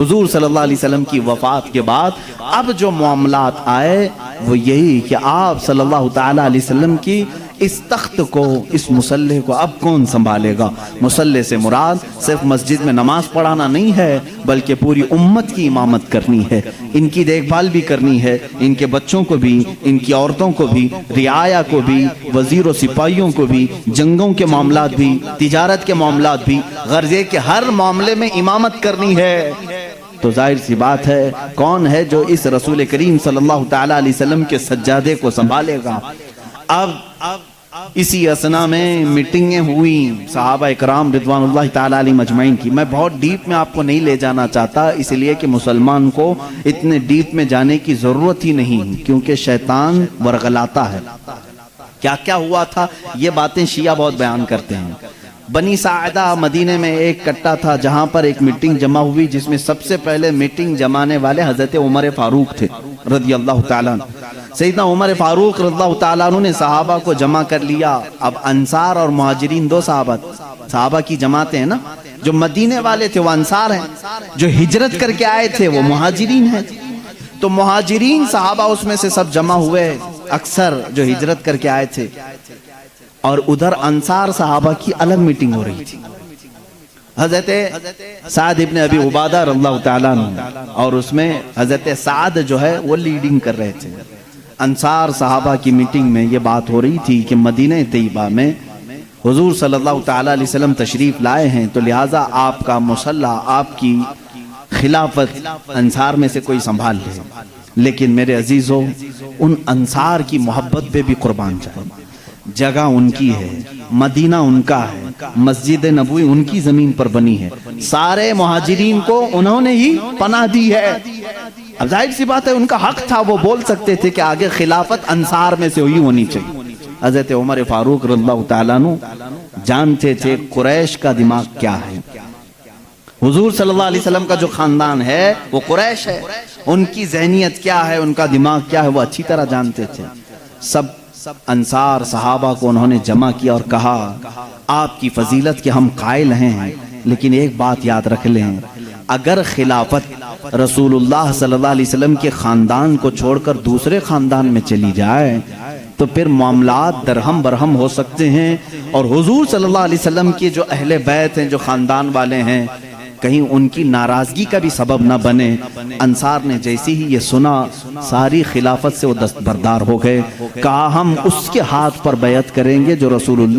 حضور صلی اللہ علیہ وسلم کی وفات کے بعد اب جو معاملات آئے وہ یہی کہ آپ صلی اللہ تعالی علیہ وسلم کی اس تخت کو، اس مصلح کو اب کون سنبھالے گا؟ مصلح سے مراد صرف مسجد میں نماز پڑھانا نہیں ہے، بلکہ پوری امت کی امامت کرنی ہے، ان کی دیکھ بھال بھی کرنی ہے، ان کے بچوں کو بھی، ان کی عورتوں کو بھی، رعایا کو بھی، وزیر و سپاہیوں کو بھی، جنگوں کے معاملات بھی، تجارت کے معاملات بھی، غرض یہ کہ ہر معاملے میں امامت کرنی ہے۔ تو ظاہر سی بات ہے کون ہے جو اس رسول کریم صلی اللہ تعالی علیہ وسلم کے سجادے کو سنبھالے گا؟ اب اسی اسنا میں میٹنگیں ہوئی صحابہ اکرام رضوان اللہ تعالی علیہ مجمعین کی۔ میں بہت ڈیپ میں آپ کو نہیں لے جانا چاہتا، اس لیے کہ مسلمان کو اتنے ڈیپ میں جانے کی ضرورت ہی نہیں، کیونکہ شیطان ورغلاتا ہے۔ کیا کیا ہوا تھا یہ باتیں شیعہ بہت بیان کرتے ہیں۔ بنی ساعدہ مدینے میں ایک کٹا تھا جہاں پر ایک میٹنگ جمع ہوئی، جس میں سب سے پہلے میٹنگ جمانے والے حضرت عمر فاروق تھے رضی اللہ تعالیٰ عنہ۔ سیدنا عمر فاروق رضی اللہ تعالیٰ عنہ نے صحابہ کو جمع کر لیا۔ اب انصار اور مہاجرین دو صحابہ کی جماعتیں ہیں نا، جو مدینے والے تھے وہ انصار ہیں، جو ہجرت کر کے آئے تھے وہ مہاجرین ہیں۔ تو مہاجرین صحابہ اس میں سے سب جمع ہوئے، اکثر جو ہجرت کر کے آئے تھے، اور ادھر انصار صحابہ کی الگ میٹنگ ہو رہی تھی۔ حضرت سعد ابن ابی عبادہ رضی اللہ تعالیٰ عنہ، اور اس میں حضرت سعد جو ہے وہ لیڈنگ کر رہے تھے۔ انصار صحابہ کی میٹنگ میں یہ بات ہو رہی تھی کہ مدینہ طیبہ میں حضور صلی اللہ تعالیٰ علیہ وسلم تشریف لائے ہیں، تو لہٰذا آپ کا مصلح، آپ کی خلافت انصار میں سے کوئی سنبھال لے۔ لیکن میرے عزیزو، ان انصار کی محبت پہ بھی قربان جائے۔ جگہ ان کی ہے، مدینہ ان کا ہے، مسجد نبوی ان کی زمین پر بنی ہے، سارے مہاجرین کو انہوں نے ہی پناہ دی ہے۔ اب ظاہر سی بات ہے ان کا حق تھا، وہ بول سکتے تھے کہ آگے خلافت انصار میں سے ہوئی ہونی چاہیے۔ حضرت عمر فاروق رضی اللہ تعالیٰ عنہ جانتے تھے قریش کا دماغ کیا ہے۔ حضور صلی اللہ علیہ وسلم کا جو خاندان ہے وہ قریش ہے، ان کی ذہنیت کیا ہے، ان کا دماغ کیا ہے، وہ اچھی طرح جانتے تھے۔ سب انصار صحابہ کو انہوں نے جمع کیا اور کہا آپ کی فضیلت کے ہم قائل ہیں، لیکن ایک بات یاد رکھ لیں، اگر خلافت رسول اللہ صلی اللہ علیہ وسلم کے خاندان کو چھوڑ کر دوسرے خاندان میں چلی جائے تو پھر معاملات درہم برہم ہو سکتے ہیں، اور حضور صلی اللہ علیہ وسلم کے جو اہل بیت ہیں، جو خاندان والے ہیں، کہیں ان کی ناراضگی کا بھی سبب نہ بنے۔ انصار نے جیسی ہی یہ سنا ساری خلافت سے وہ دستبردار ہو گئے، کہا ہم اس کے ہاتھ پر بیعت کریں گے جو رسول اللہ